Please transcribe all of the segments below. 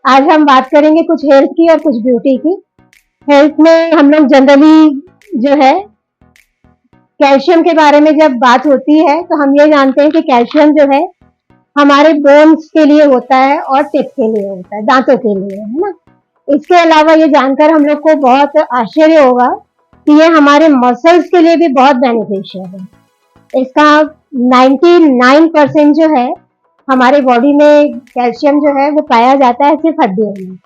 आज हम बात करेंगे कुछ हेल्थ की और कुछ ब्यूटी की। हेल्थ में हम लोग जनरली जो है कैल्शियम के बारे में जब बात होती है तो हम ये जानते हैं कि कैल्शियम जो है हमारे बोन्स के लिए होता है और टिप के लिए होता है, दांतों के लिए, है ना। इसके अलावा ये जानकर हम लोग को बहुत आश्चर्य होगा कि ये हमारे मसल्स के लिए भी बहुत बेनिफिशियल है। इसका 99% जो है हमारे बॉडी में कैल्शियम जो है वो पाया जाता है सिर्फ हड्डियों में।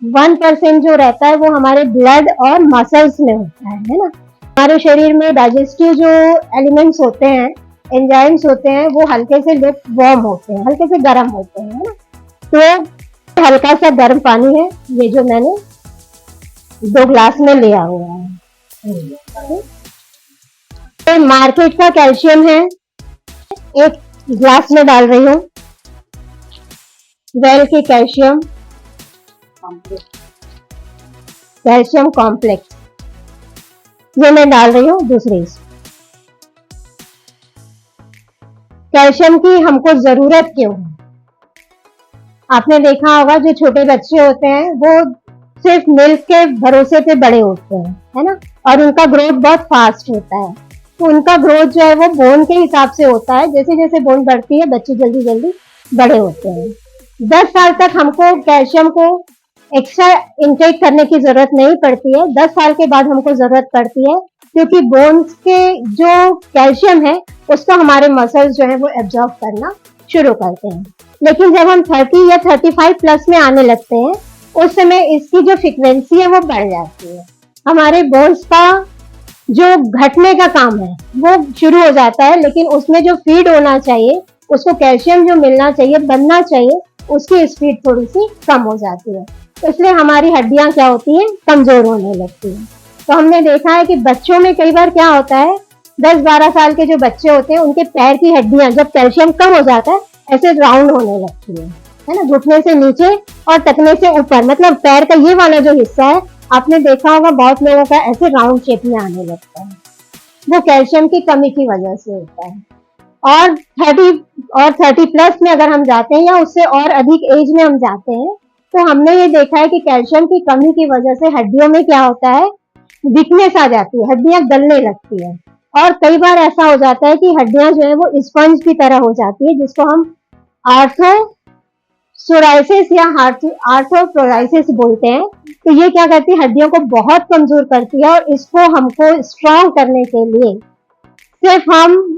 1% जो रहता है वो हमारे ब्लड और मसल्स में होता है ना। हमारे शरीर में डाइजेस्टिव जो एलिमेंट्स होते हैं, एंजाइम्स होते हैं, वो हल्के से वार्म होते हैं, हल्के से गर्म होते हैं, है ना। तो हल्का सा गर्म पानी है ये जो मैंने 2 ग्लास में लिया हुआ है। तो मार्केट का कैल्शियम है, 1 ग्लास में डाल रही हूँ। वेल के कैल्शियम कॉम्प्लेक्स ये मैं डाल रही हूँ दूसरी। कैल्शियम की हमको जरूरत क्यों है? आपने देखा होगा जो छोटे बच्चे होते हैं वो सिर्फ मिल्क के भरोसे पे बड़े होते हैं, है ना, और उनका ग्रोथ बहुत फास्ट होता है। तो उनका ग्रोथ जो है वो बोन के हिसाब से होता है, जैसे जैसे बोन बढ़ती है बच्चे जल्दी जल्दी बड़े होते हैं। 10 साल तक हमको कैल्शियम को एक्स्ट्रा इनटेक करने की जरूरत नहीं पड़ती है, 10 साल के बाद हमको जरूरत पड़ती है, क्योंकि बोन्स के जो कैल्शियम है उसको हमारे मसल्स जो है वो एब्जॉर्ब करना शुरू करते हैं। लेकिन जब हम 30 या 35 प्लस में आने लगते हैं उस समय इसकी जो फ्रीक्वेंसी है वो बढ़ जाती है। हमारे बोन्स का जो घटने का काम है वो शुरू हो जाता है, लेकिन उसमें जो फीड होना चाहिए, उसको कैल्शियम जो मिलना चाहिए, बनना चाहिए, उसकी स्पीड थोड़ी सी कम हो जाती है। तो इसलिए हमारी हड्डियां क्या होती हैं, कमजोर होने लगती हैं। तो हमने देखा है कि बच्चों में कई बार क्या होता है, 10-12 साल के जो बच्चे होते हैं उनके पैर की हड्डियां जब कैल्शियम कम हो जाता है ऐसे राउंड होने लगती है ना, घुटने से नीचे और टखने से ऊपर, मतलब पैर का ये वाला जो हिस्सा है आपने देखा होगा बहुत लोगों का ऐसे राउंड शेप में आने लगता है। वो कैल्शियम की कमी की वजह से होता है। और 30 प्लस में अगर हम जाते हैं या उससे और अधिक एज में हम जाते हैं तो हमने ये देखा है कि कैल्शियम की कमी की वजह से हड्डियों में क्या होता है, वीकनेस आ जाती है, हड्डियां गलने लगती है। और कई बार ऐसा हो जाता है कि हड्डियां जो है वो स्पंज की तरह हो जाती है, जिसको हम आर्थोसोराइसिस या आर्थोप्रोराइसिस बोलते हैं। तो ये क्या करती है, हड्डियों को बहुत कमजोर करती है, और इसको हमको स्ट्रॉन्ग करने के लिए सिर्फ हम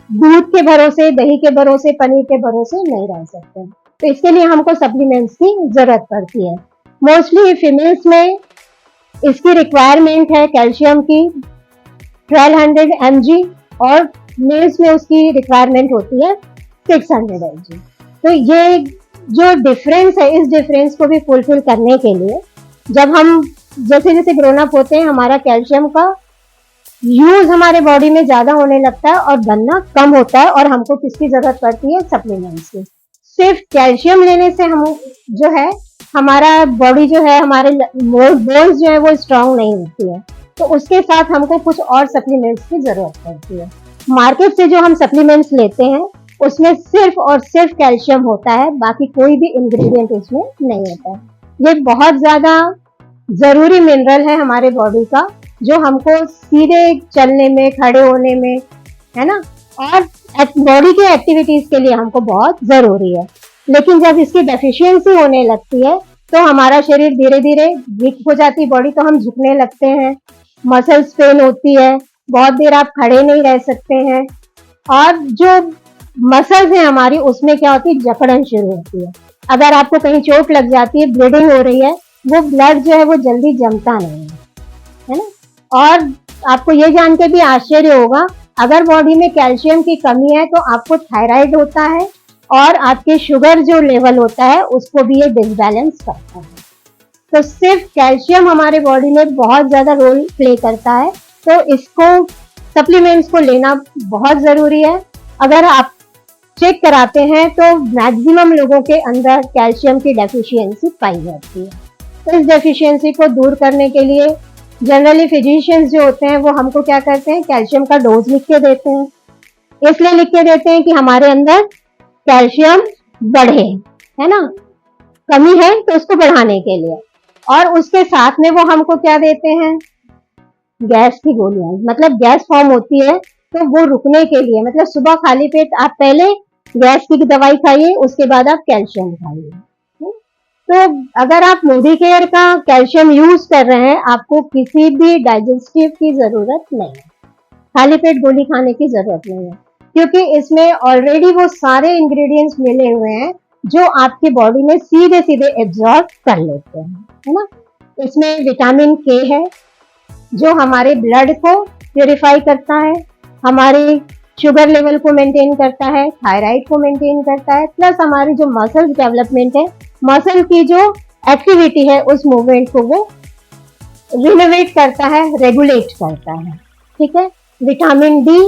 दूध के भरोसे, दही के भरोसे, पनीर के भरोसे नहीं रह सकते। तो इसके लिए हमको सप्लीमेंट्स की जरूरत पड़ती है। मोस्टली फीमेल्स में इसकी रिक्वायरमेंट है कैल्शियम की 1200 mg, और मेल्स में उसकी रिक्वायरमेंट होती है 600 mg। तो ये जो डिफरेंस है, इस डिफरेंस को भी फुलफिल करने के लिए जब हम जैसे जैसे ग्रोन अप होते हैं हमारा कैल्शियम का यूज हमारे बॉडी में ज्यादा होने लगता है और बनना कम होता है, और हमको किसकी जरूरत पड़ती है, सप्लीमेंट्स की। सिर्फ कैल्शियम लेने से हम जो है हमारा बॉडी जो है, हमारे बोन्स जो है वो स्ट्रांग नहीं होती है। तो उसके साथ हमको कुछ और सप्लीमेंट्स की जरूरत पड़ती है। मार्केट से जो हम सप्लीमेंट्स लेते हैं उसमें सिर्फ और सिर्फ कैल्शियम होता है, बाकी कोई भी इंग्रेडिएंट उसमें नहीं होता है। ये बहुत ज्यादा जरूरी मिनरल है हमारे बॉडी का, जो हमको सीधे चलने में, खड़े होने में, है ना, और बॉडी की एक्टिविटीज के लिए हमको बहुत जरूरी है। लेकिन जब इसकी डेफिशिएंसी होने लगती है तो हमारा शरीर धीरे धीरे वीक हो जाती है बॉडी, तो हम झुकने लगते हैं, मसल्स पेन होती है, बहुत देर आप खड़े नहीं रह सकते हैं, और जो मसल्स हैं हमारी उसमें क्या होती है, जकड़न शुरू होती है। अगर आपको कहीं चोट लग जाती है, ब्लीडिंग हो रही है, वो ब्लड जो है वो जल्दी जमता नहीं है ना। और आपको ये जान के भी आश्चर्य होगा, अगर बॉडी में कैल्शियम की कमी है तो आपको थायराइड होता है, और आपके शुगर जो लेवल होता है उसको भी ये डिसबैलेंस करता है। तो सिर्फ कैल्शियम हमारे बॉडी में बहुत ज्यादा रोल प्ले करता है, तो इसको सप्लीमेंट्स को लेना बहुत जरूरी है। अगर आप चेक कराते हैं तो मैक्सिमम लोगों के अंदर कैल्शियम की डेफिशिएंसी पाई जाती है। तो इस डेफिशिएंसी को दूर करने के लिए जनरली फिजिशियंस जो होते हैं वो हमको क्या करते हैं, कैल्शियम का डोज लिख के देते हैं। इसलिए लिख के देते हैं कि हमारे अंदर कैल्शियम बढ़े, है ना। कमी है तो उसको बढ़ाने के लिए। और उसके साथ में वो हमको क्या देते हैं, गैस की गोलियां, मतलब गैस फॉर्म होती है तो वो रुकने के लिए, मतलब सुबह खाली पेट आप पहले गैस की दवाई खाइए, उसके बाद आप कैल्शियम खाइए। तो अगर आप मोदी केयर का कैल्शियम यूज कर रहे हैं, आपको किसी भी डाइजेस्टिव की जरूरत नहीं है, खाली पेट गोली खाने की जरूरत नहीं है, क्योंकि इसमें ऑलरेडी वो सारे इंग्रेडिएंट्स मिले हुए हैं जो आपकी बॉडी में सीधे सीधे एब्जॉर्ब कर लेते हैं, है ना। इसमें विटामिन के है जो हमारे ब्लड को प्योरीफाई करता है, हमारे शुगर लेवल को मेंटेन करता है, थायराइड को मेंटेन करता है, प्लस हमारी जो मसल्स डेवलपमेंट है, मसल की जो एक्टिविटी है उस मूवमेंट को वो रिनोवेट करता है, रेगुलेट करता है। ठीक है। विटामिन डी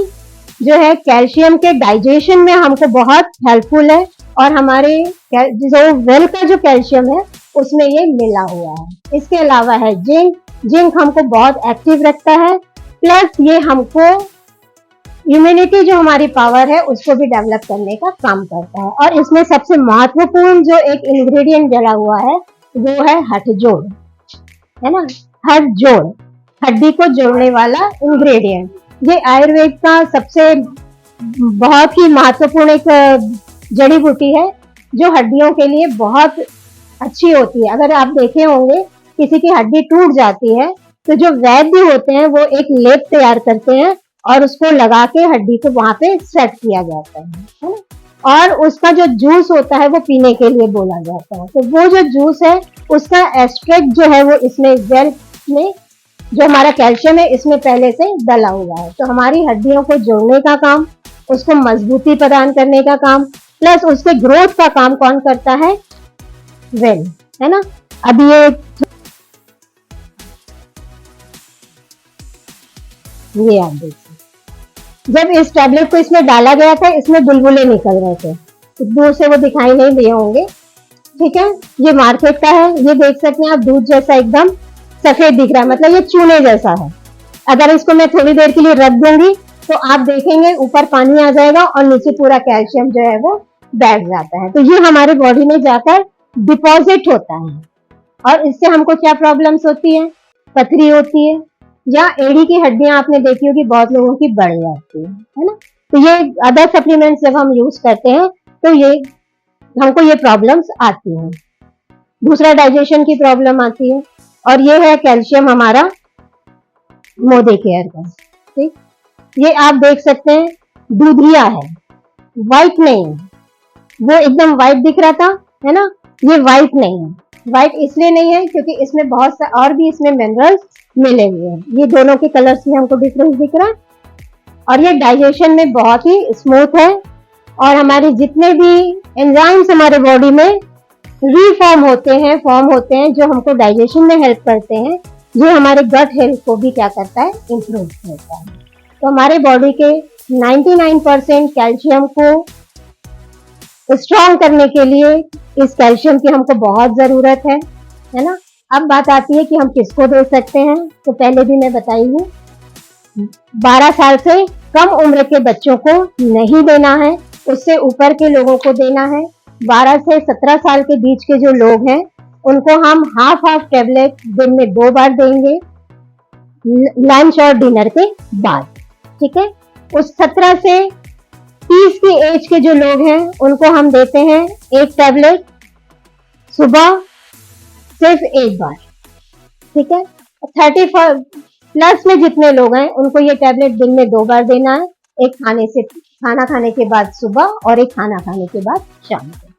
जो है कैल्शियम के डाइजेशन में हमको बहुत हेल्पफुल है, और हमारे जो वेल का जो कैल्शियम है उसमें ये मिला हुआ है। इसके अलावा है जिंक, जिंक हमको बहुत एक्टिव रखता है, प्लस ये हमको इम्यूनिटी जो हमारी पावर है उसको भी डेवलप करने का काम करता है। और इसमें सबसे महत्वपूर्ण जो एक इंग्रेडिएंट डला हुआ है वो है हथजोड़, है ना। हथजोड़, हड्डी को जोड़ने वाला इंग्रेडिएंट, ये आयुर्वेद का सबसे बहुत ही महत्वपूर्ण एक जड़ी बूटी है जो हड्डियों के लिए बहुत अच्छी होती है। अगर आप देखे होंगे किसी की हड्डी टूट जाती है तो जो वैद्य होते हैं वो एक लेप तैयार करते हैं और उसको लगा के हड्डी को वहां पे सेट किया जाता है ना। और उसका जो जूस होता है वो पीने के लिए बोला जाता है। तो वो जो जूस है उसका एक्सट्रैक्ट जो है वो इसमें वेल में जो हमारा कैल्शियम है इसमें पहले से डला हुआ है। तो हमारी हड्डियों को जोड़ने का काम, उसको मजबूती प्रदान करने का काम, प्लस उसके ग्रोथ का काम कौन करता है, वेल, है ना। अब ये आप देखिए, जब इस टैबलेट को इसमें डाला गया था इसमें बुलबुले निकल रहे थे, दूर से वो दिखाई नहीं दिए होंगे। ठीक है। ये मार्केट का है, ये देख सकते हैं आप, दूध जैसा एकदम सफेद दिख रहा है, मतलब ये चूने जैसा है। अगर इसको मैं थोड़ी देर के लिए रख दूंगी तो आप देखेंगे ऊपर पानी आ जाएगा और नीचे पूरा कैल्शियम जो है वो बैठ जाता है। तो ये हमारे बॉडी में जाकर डिपॉजिट होता है, और इससे हमको क्या प्रॉब्लम्स होती है, पथरी होती है, या एड़ी की हड्डियां आपने देखी होगी बहुत लोगों की बढ़ जाती है ना। तो ये अदर सप्लीमेंट्स जब हम यूज करते हैं तो ये हमको ये प्रॉब्लम्स आती हैं। दूसरा डाइजेशन की प्रॉब्लम आती है। और ये है कैल्शियम हमारा मोदी केयर का। ठीक, ये आप देख सकते हैं दूधिया है, व्हाइट नहीं है। वो एकदम व्हाइट दिख रहा था, है ना, ये व्हाइट नहीं है। व्हाइट इसलिए नहीं है क्योंकि इसमें बहुत सा और भी इसमें मिनरल्स मिले हुए हैं। ये दोनों के कलर्स में हमको डिफरेंस दिख रहा है। और ये डाइजेशन में बहुत ही स्मूथ है, और हमारे जितने भी एंजाइम्स हमारे बॉडी में रीफॉर्म होते हैं, फॉर्म होते हैं, जो हमको डाइजेशन में हेल्प करते हैं, ये हमारे गट हेल्थ को भी क्या करता है, इंप्रूव करता है। तो हमारे बॉडी के 99% कैल्शियम को स्ट्रॉन्ग करने के लिए इस कैल्शियम की हमको बहुत जरूरत है ना। अब बात आती है कि हम किसको दे सकते हैं। तो पहले भी मैं बताई हूँ, 12 साल से कम उम्र के बच्चों को नहीं देना है, उससे ऊपर के लोगों को देना है। 12 से 17 साल के बीच के जो लोग हैं उनको हम हाफ टेबलेट दिन में 2 बार देंगे, लंच और डिनर के बाद। ठीक है। उस 17 से 30 की एज के जो लोग हैं उनको हम देते हैं 1 टैबलेट सुबह सिर्फ 1 बार। ठीक है। 35 प्लस में जितने लोग हैं उनको ये टैबलेट दिन में 2 बार देना है, एक खाना खाने के बाद सुबह और एक खाना खाने के बाद शाम को।